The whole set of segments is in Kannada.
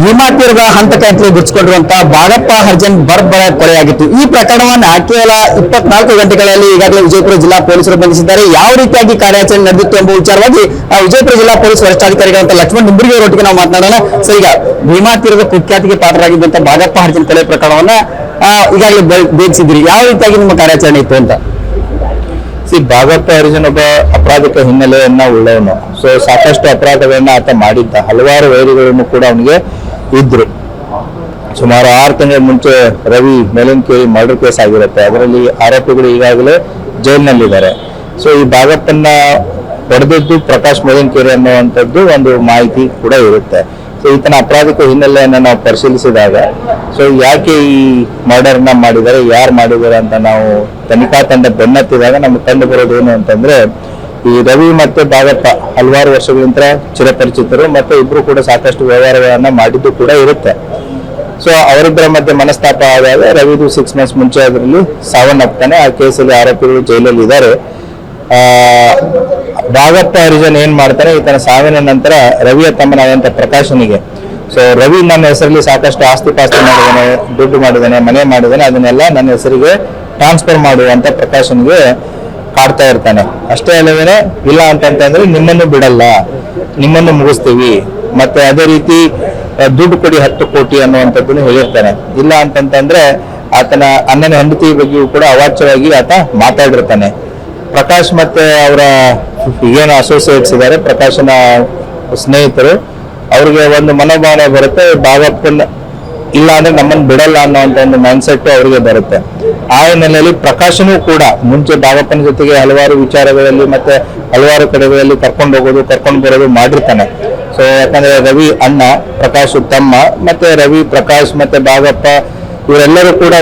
ಭೀಮಾ ತೀರದ ಹಂತಕ್ಕೆ ಗುರುತಿಸಿಕೊಂಡಿರುವಂತಹ ಬಾಗಪ್ಪ ಹರ್ಜನ್ ಬರ್ಬರ ಕೊಲೆಯಾಗಿತ್ತು. ಈ ಪ್ರಕರಣವನ್ನ ಕೇವಲ 24 ಗಂಟೆಗಳಲ್ಲಿ ಈಗಾಗಲೇ ವಿಜಯಪುರ ಜಿಲ್ಲಾ ಪೊಲೀಸರು ಬಂಧಿಸಿದ್ದಾರೆ. ಯಾವ ರೀತಿಯಾಗಿ ಕಾರ್ಯಾಚರಣೆ ನಡೆದಿತ್ತು ಎಂಬ ವಿಚಾರವಾಗಿ ವಿಜಯಪುರ ಜಿಲ್ಲಾ ಪೊಲೀಸ್ ವರಿಷ್ಠಾಧಿಕಾರಿಗಳಂತ ಲಕ್ಷ್ಮಣ್ ನಿಂಬರ್ಗಿ ಅವರೊಟ್ಟಿಗೆ ನಾವು ಮಾತನಾಡೋಣ. ಸರ್, ಈಗ ಭೀಮಾ ತೀರದ ಕುಖ್ಯಾತಿಗೆ ಪಾತ್ರರಾಗಿದ್ದಂತ ಬಾಗಪ್ಪ ಹರ್ಜನ್ ಕೊಲೆ ಪ್ರಕರಣವನ್ನ ಈಗಾಗಲೇ ಭೇದಿಸಿದ್ರಿ. ಯಾವ ರೀತಿಯಾಗಿ ನಿಮ್ಮ ಕಾರ್ಯಾಚರಣೆ ಇತ್ತು ಅಂತ? ಬಾಗಪ್ಪ ಹರಿಜನ್ ಒಬ್ಬ ಅಪರಾಧಿಕ ಹಿನ್ನೆಲೆಯನ್ನ ಉಳ್ಳವನು. ಸೊ ಸಾಕಷ್ಟು ಅಪರಾಧಗಳನ್ನ ಆತ ಮಾಡಿದ್ದ. ಹಲವಾರು ವೈರಿಗಳನ್ನು ಕೂಡ ಅವನಿಗೆ ಇದ್ರು. ಸುಮಾರು 6 ತಿಂಗಳ ಮುಂಚೆ ರವಿ ಮೇಲನ್ಕೇರಿ ಮರ್ಡರ್ ಕೇಸ್ ಆಗಿರುತ್ತೆ. ಅದರಲ್ಲಿ ಆರೋಪಿಗಳು ಈಗಾಗಲೇ ಜೈಲಿನಲ್ಲಿದ್ದಾರೆ. ಸೊ ಈ ಬಾಗಪ್ಪನ್ನ ಹೊಡೆದದ್ದು ಪ್ರಕಾಶ್ ಮೇಲನ್ಕೇರಿ ಅನ್ನುವಂಥದ್ದು ಒಂದು ಮಾಹಿತಿ ಕೂಡ ಇರುತ್ತೆ. ಸೊ ಈತನ ಅಪರಾಧಿಕ ಹಿನ್ನೆಲೆಯನ್ನು ನಾವು ಪರಿಶೀಲಿಸಿದಾಗ ಸೊ ಯಾಕೆ ಈ ಮರ್ಡರ್ನ ಮಾಡಿದ್ದಾರೆ, ಯಾರು ಮಾಡಿದ್ದಾರೆ ಅಂತ ನಾವು ತನಿಖಾ ತಂಡ ಬೆನ್ನತ್ತಿದಾಗ ನಮ್ಗೆ ಕಂಡು ಬರೋದು ಏನು ಅಂತಂದ್ರೆ, ಈ ರವಿ ಮತ್ತೆ ಬಾಗಪ್ಪ ಹಲವಾರು ವರ್ಷಗಳಿಂದ ಚಿರಪರಿಚಿತರು, ಮತ್ತೆ ಇಬ್ರು ಕೂಡ ಸಾಕಷ್ಟು ವ್ಯವಹಾರಗಳನ್ನ ಮಾಡಿದ್ದು ಕೂಡ ಇರುತ್ತೆ. ಸೊ ಅವರಿಬ್ಬರ ಮಧ್ಯೆ ಮನಸ್ತಾಪ ಆದಾಗ ರವಿದು 6 months ಮುಂಚೆ ಅದರಲ್ಲಿ ಸಾವನ್ನಪ್ತಾನೆ. ಆ ಕೇಸಲ್ಲಿ ಆರೋಪಿಗಳು ಜೈಲಲ್ಲಿ ಇದ್ದಾರೆ. ಬಾಗಪ್ಪ ಹರಿಜನ್ ಏನ್ ಮಾಡ್ತಾರೆ, ಈತನ ಸಾವಿನ ನಂತರ ರವಿಯ ತಮ್ಮನಾದಂತ ಪ್ರಕಾಶನಿಗೆ, ಸೊ ರವಿ ನನ್ನ ಹೆಸರಲ್ಲಿ ಸಾಕಷ್ಟು ಆಸ್ತಿ ಪಾಸ್ತಿ ಮಾಡಿದ್ದಾನೆ, ದುಡ್ಡು ಮಾಡಿದ್ದಾನೆ, ಮನೆ ಮಾಡಿದ್ದಾನೆ, ಅದನ್ನೆಲ್ಲ ನನ್ನ ಹೆಸರಿಗೆ ಟ್ರಾನ್ಸ್ಫರ್ ಮಾಡುವಂತ ಪ್ರಕಾಶನ್ಗೆ ಕಾಡ್ತಾ ಇರ್ತಾನೆ. ಅಷ್ಟೇ ಅಲ್ಲದೇನೆ, ಇಲ್ಲ ಅಂತಂತಂದ್ರೆ ನಿಮ್ಮನ್ನು ಬಿಡಲ್ಲ, ನಿಮ್ಮನ್ನು ಮುಗಿಸ್ತೀವಿ, ಮತ್ತೆ ಅದೇ ರೀತಿ ದುಡ್ಡು ಕೊಡಿ 10 ಕೋಟಿ ಅನ್ನುವಂಥದ್ದನ್ನು ಹೇಳಿರ್ತಾನೆ. ಇಲ್ಲ ಅಂತಂತಂದ್ರೆ ಆತನ ಅಣ್ಣನ ಹೆಂಡತಿ ಬಗ್ಗೆಯೂ ಕೂಡ ಅವಾಚ್ಯವಾಗಿ ಆತ ಮಾತಾಡಿರ್ತಾನೆ. ಪ್ರಕಾಶ್ ಮತ್ತೆ ಅವರ ಏನು ಅಸೋಸಿಯೇಟ್ಸ್ ಇದ್ದಾರೆ, ಪ್ರಕಾಶನ ಸ್ನೇಹಿತರು, ಅವ್ರಿಗೆ ಒಂದು ಮನೋಭಾವನೆ ಬರುತ್ತೆ, ಬಾಗಪ್ಪನ ಇಲ್ಲ ಅಂದ್ರೆ ನಮ್ಮನ್ನು ಬಿಡಲ್ಲ ಅನ್ನೋಂಥ ಒಂದು ಮೈಂಡ್ಸೆಟ್ ಅವರಿಗೆ ಬರುತ್ತೆ. ಆ ಹಿನ್ನೆಲೆಯಲ್ಲಿ ಪ್ರಕಾಶನೂ ಕೂಡ ಮುಂಚೆ ಬಾಗಪ್ಪನ ಜೊತೆಗೆ ಹಲವಾರು ವಿಚಾರಗಳಲ್ಲಿ ಮತ್ತೆ ಹಲವಾರು ಕಡೆಗಳಲ್ಲಿ ಕರ್ಕೊಂಡು ಹೋಗೋದು, ಕರ್ಕೊಂಡು ಬರೋದು ಮಾಡಿರ್ತಾನೆ. ಸೊ ಯಾಕಂದ್ರೆ ರವಿ ಅಣ್ಣ, ಪ್ರಕಾಶ್ ತಮ್ಮ, ಮತ್ತೆ ರವಿ, ಪ್ರಕಾಶ್ ಮತ್ತೆ ಬಾಗಪ್ಪ ಇವರೆಲ್ಲರೂ ಕೂಡ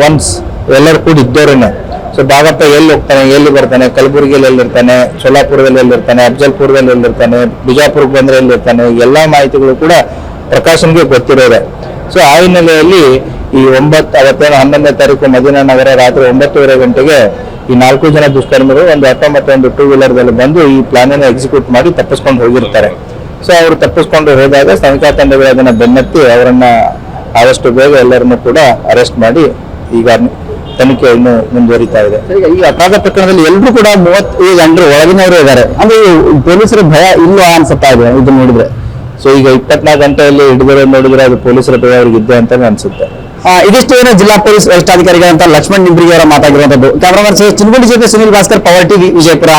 ಒನ್ಸ್ ಎಲ್ಲರೂ ಕೂಡ ಇದ್ದವರೇನೆ. ಸೊ ಬಾಗಪ್ಪ ಎಲ್ಲಿ ಹೋಗ್ತಾನೆ, ಎಲ್ಲಿ ಬರ್ತಾನೆ, ಕಲಬುರಗಿಯಲ್ಲಿ ಎಲ್ಲಿರ್ತಾನೆ, ಸೋಲಾಪುರದಲ್ಲಿ ಎಲ್ಲಿರ್ತಾನೆ, ಅಫಜಲ್ಪುರದಲ್ಲಿ ಎಲ್ಲಿರ್ತಾನೆ, ಬಿಜಾಪುರಕ್ಕೆ ಬಂದ್ರೆ ಎಲ್ಲಿರ್ತಾನೆ, ಎಲ್ಲಾ ಮಾಹಿತಿಗಳು ಕೂಡ ಪ್ರಕಾಶನ್ಗೆ ಗೊತ್ತಿರೋದೆ. ಸೊ ಆ ಹಿನ್ನೆಲೆಯಲ್ಲಿ ಈ 11ನೇ ತಾರೀಕು ಮದೀನಾ ನಗರ ರಾತ್ರಿ 9:30 ಗಂಟೆಗೆ ಈ 4 ಜನ ದುಷ್ಕರ್ಮಿಗಳು ಒಂದು ಆಟೋ ಮತ್ತೆ ಒಂದು 2 ವೀಲರ್ದಲ್ಲಿ ಬಂದು ಈ ಪ್ಲಾನ್ ಅನ್ನು ಎಕ್ಸಿಕ್ಯೂಟ್ ಮಾಡಿ ತಪ್ಪಿಸ್ಕೊಂಡು ಹೋಗಿರ್ತಾರೆ. ಸೊ ಅವರು ತಪ್ಪಿಸ್ಕೊಂಡು ಹೋದಾಗ ತನಿಖಾ ತಂಡಗಳು ಅದನ್ನ ಬೆನ್ನತ್ತಿ ಅವರನ್ನ ಆದಷ್ಟು ಬೇಗ ಎಲ್ಲರನ್ನು ಕೂಡ ಅರೆಸ್ಟ್ ಮಾಡಿ ಈಗ ತನಿಖೆ ಇನ್ನು ಮುಂದುವರಿತಾ ಇದೆ. ಈ ಅಪರಾಧ ಪ್ರಕರಣದಲ್ಲಿ ಎಲ್ಲರೂ ಕೂಡ 35 ಜನರು ಒಳಗಿನವರು ಇದ್ದಾರೆ. ಅಂದ್ರೆ ಪೊಲೀಸರ ಭಯ ಇಲ್ಲ ಅನ್ಸುತ್ತಾ ಇದೆ ಇದು ನೋಡಿದ್ರೆ. ಸೊ ಈಗ 24 ಗಂಟೆಯಲ್ಲಿ ಹಿಡಿದರೆ ನೋಡಿದ್ರೆ ಅದು ಪೊಲೀಸರ ಭಯ ಅವ್ರಿಗೆ ಇದೆ ಅಂತ ಅನ್ಸುತ್ತೆ. ಇದಿಷ್ಟು ಏನು ಜಿಲ್ಲಾ ಪೊಲೀಸ್ ವರಿಷ್ಠಾಧಿಕಾರಿಗಳಂತ ಲಕ್ಷ್ಮಣ್ ನಿಂಬರ್ಗಿ ಅವರ ಮಾತಾಗಿರುವಂತದ್ದು. ಕ್ಯಾಮರಾಮನ್ ಚಿನ್ಗುಂಡಿ ಜೊತೆ ಸುನಿಲ್ ಭಾಸ್ಕರ್, ಪವರ್ ಟಿವಿ, ವಿಜಯಪುರ.